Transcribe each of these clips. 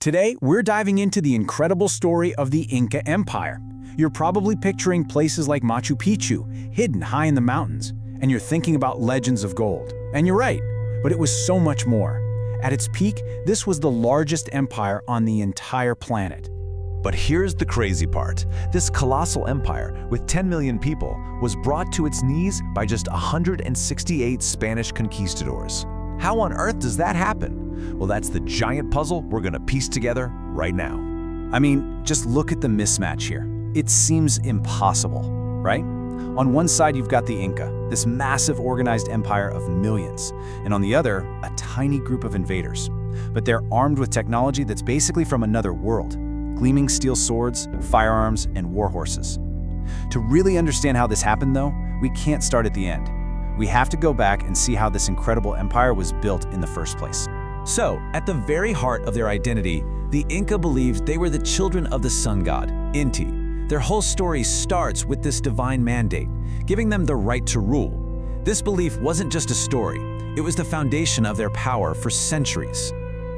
Today, we're diving into the incredible story of the Inca Empire. You're probably picturing places like Machu Picchu, hidden high in the mountains, and you're thinking about legends of gold. And you're right, but it was so much more. At its peak, this was the largest empire on the entire planet. But here's the crazy part. This colossal empire, with 10 million people, was brought to its knees by just 168 Spanish conquistadors. How on earth does that happen? Well, that's the giant puzzle we're gonna piece together right now. I mean, just look at the mismatch here. It seems impossible, right? On one side, you've got the Inca, this massive organized empire of millions, and on the other, a tiny group of invaders. But they're armed with technology that's basically from another world. Gleaming steel swords, firearms, and war horses. To really understand how this happened, though, we can't start at the end. We have to go back and see how this incredible empire was built in the first place. So, at the very heart of their identity, the Inca believed they were the children of the sun god, Inti. Their whole story starts with this divine mandate, giving them the right to rule. This belief wasn't just a story, it was the foundation of their power for centuries.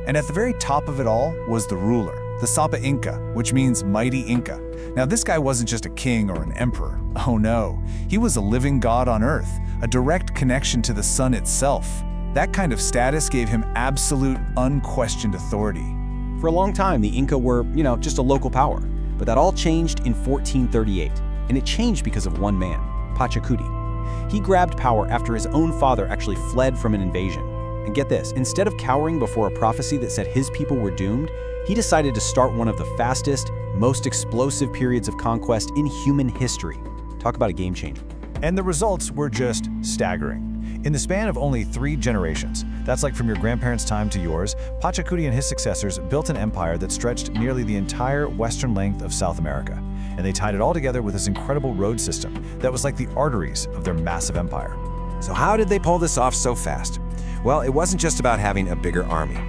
And at the very top of it all was the ruler, the Sapa Inca, which means mighty Inca. Now this guy wasn't just a king or an emperor. Oh no, he was a living god on earth, a direct connection to the sun itself. That kind of status gave him absolute, unquestioned authority. For a long time, the Inca were, just a local power. But that all changed in 1438, and it changed because of one man, Pachacuti. He grabbed power after his own father actually fled from an invasion. And get this, instead of cowering before a prophecy that said his people were doomed, he decided to start one of the fastest, most explosive periods of conquest in human history. Talk about a game changer. And the results were just staggering. In the span of only 3 generations, that's like from your grandparents' time to yours, Pachacuti and his successors built an empire that stretched nearly the entire western length of South America. And they tied it all together with this incredible road system that was like the arteries of their massive empire. So how did they pull this off so fast? Well, it wasn't just about having a bigger army.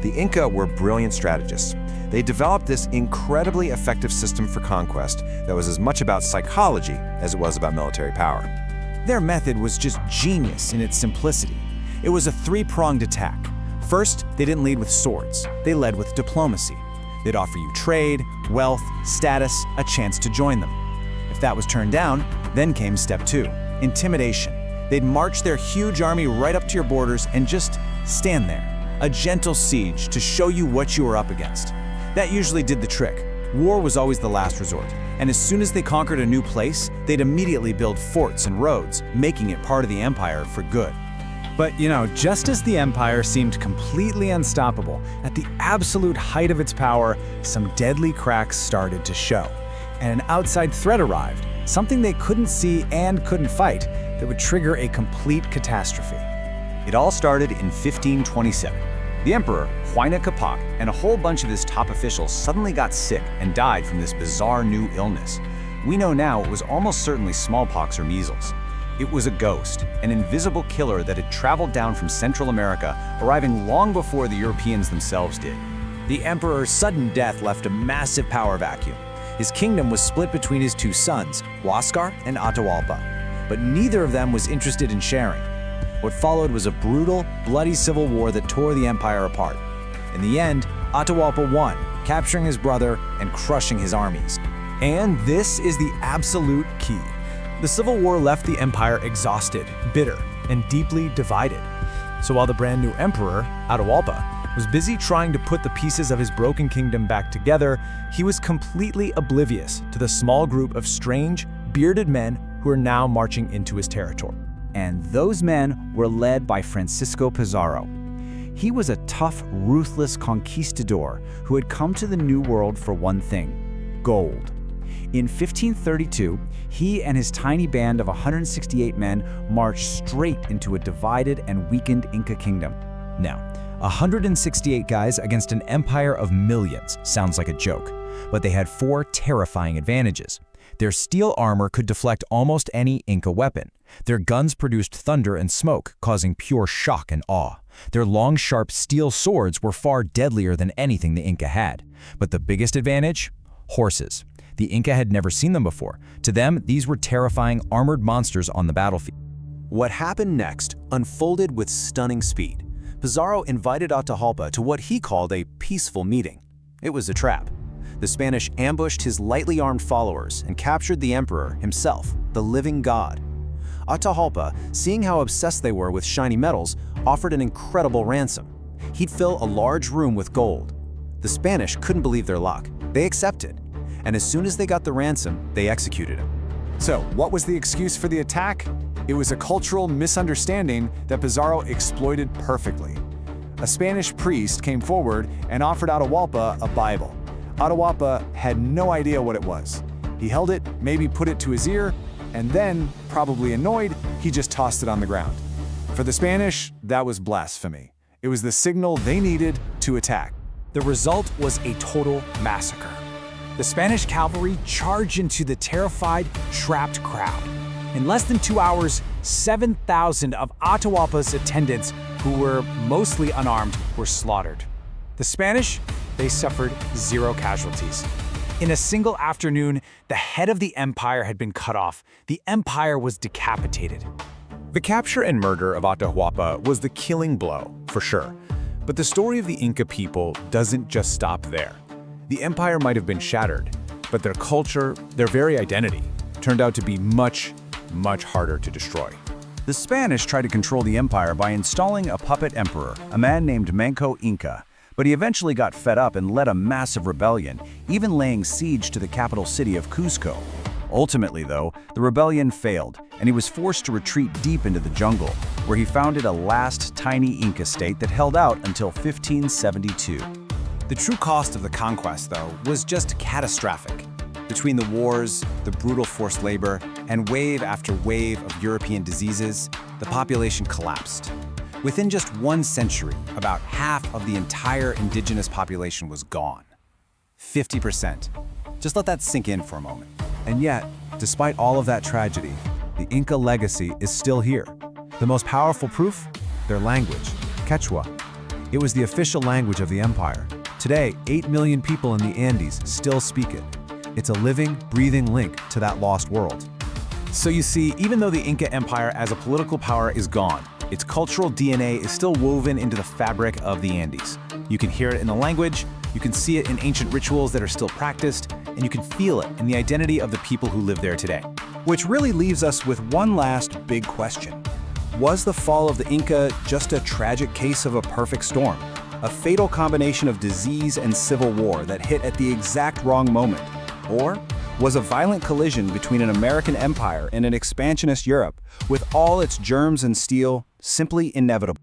The Inca were brilliant strategists. They developed this incredibly effective system for conquest that was as much about psychology as it was about military power. Their method was just genius in its simplicity. It was a 3-pronged attack. First, they didn't lead with swords. They led with diplomacy. They'd offer you trade, wealth, status, a chance to join them. If that was turned down, then came step 2, intimidation. They'd march their huge army right up to your borders and just stand there. A gentle siege to show you what you were up against. That usually did the trick. War was always the last resort, and as soon as they conquered a new place, they'd immediately build forts and roads, making it part of the empire for good. But just as the empire seemed completely unstoppable, at the absolute height of its power, some deadly cracks started to show. And an outside threat arrived, something they couldn't see and couldn't fight, that would trigger a complete catastrophe. It all started in 1527. The emperor, Huayna Capac, and a whole bunch of his top officials suddenly got sick and died from this bizarre new illness. We know now it was almost certainly smallpox or measles. It was a ghost, an invisible killer that had traveled down from Central America, arriving long before the Europeans themselves did. The emperor's sudden death left a massive power vacuum. His kingdom was split between his 2 sons, Huáscar and Atahualpa, but neither of them was interested in sharing. What followed was a brutal, bloody civil war that tore the empire apart. In the end, Atahualpa won, capturing his brother and crushing his armies. And this is the absolute key. The civil war left the empire exhausted, bitter, and deeply divided. So while the brand new emperor, Atahualpa, was busy trying to put the pieces of his broken kingdom back together, he was completely oblivious to the small group of strange, bearded men who were now marching into his territory. And those men were led by Francisco Pizarro. He was a tough, ruthless conquistador who had come to the New World for one thing: gold. In 1532, he and his tiny band of 168 men marched straight into a divided and weakened Inca kingdom. Now, 168 guys against an empire of millions sounds like a joke, but they had 4 terrifying advantages. Their steel armor could deflect almost any Inca weapon. Their guns produced thunder and smoke, causing pure shock and awe. Their long, sharp steel swords were far deadlier than anything the Inca had. But the biggest advantage? Horses. The Inca had never seen them before. To them, these were terrifying armored monsters on the battlefield. What happened next unfolded with stunning speed. Pizarro invited Atahualpa to what he called a peaceful meeting. It was a trap. The Spanish ambushed his lightly armed followers and captured the emperor himself, the living god. Atahualpa, seeing how obsessed they were with shiny metals, offered an incredible ransom. He'd fill a large room with gold. The Spanish couldn't believe their luck. They accepted. And as soon as they got the ransom, they executed him. So, what was the excuse for the attack? It was a cultural misunderstanding that Pizarro exploited perfectly. A Spanish priest came forward and offered Atahualpa a Bible. Atahualpa had no idea what it was. He held it, maybe put it to his ear, and then, probably annoyed, he just tossed it on the ground. For the Spanish, that was blasphemy. It was the signal they needed to attack. The result was a total massacre. The Spanish cavalry charged into the terrified, trapped crowd. In less than 2 hours, 7,000 of Atahualpa's attendants, who were mostly unarmed, were slaughtered. The Spanish, they suffered 0 casualties. In a single afternoon, the head of the empire had been cut off. The empire was decapitated. The capture and murder of Atahualpa was the killing blow, for sure. But the story of the Inca people doesn't just stop there. The empire might have been shattered, but their culture, their very identity, turned out to be much, much harder to destroy. The Spanish tried to control the empire by installing a puppet emperor, a man named Manco Inca, but he eventually got fed up and led a massive rebellion, even laying siege to the capital city of Cusco. Ultimately, though, the rebellion failed, and he was forced to retreat deep into the jungle, where he founded a last tiny Inca state that held out until 1572. The true cost of the conquest, though, was just catastrophic. Between the wars, the brutal forced labor, and wave after wave of European diseases, the population collapsed. Within just 1 century, about half of the entire indigenous population was gone. 50%. Just let that sink in for a moment. And yet, despite all of that tragedy, the Inca legacy is still here. The most powerful proof? Their language, Quechua. It was the official language of the empire. Today, 8 million people in the Andes still speak it. It's a living, breathing link to that lost world. So you see, even though the Inca Empire as a political power is gone, its cultural DNA is still woven into the fabric of the Andes. You can hear it in the language, you can see it in ancient rituals that are still practiced, and you can feel it in the identity of the people who live there today. Which really leaves us with one last big question. Was the fall of the Inca just a tragic case of a perfect storm? A fatal combination of disease and civil war that hit at the exact wrong moment? Or was a violent collision between an American empire and an expansionist Europe, with all its germs and steel, simply inevitable?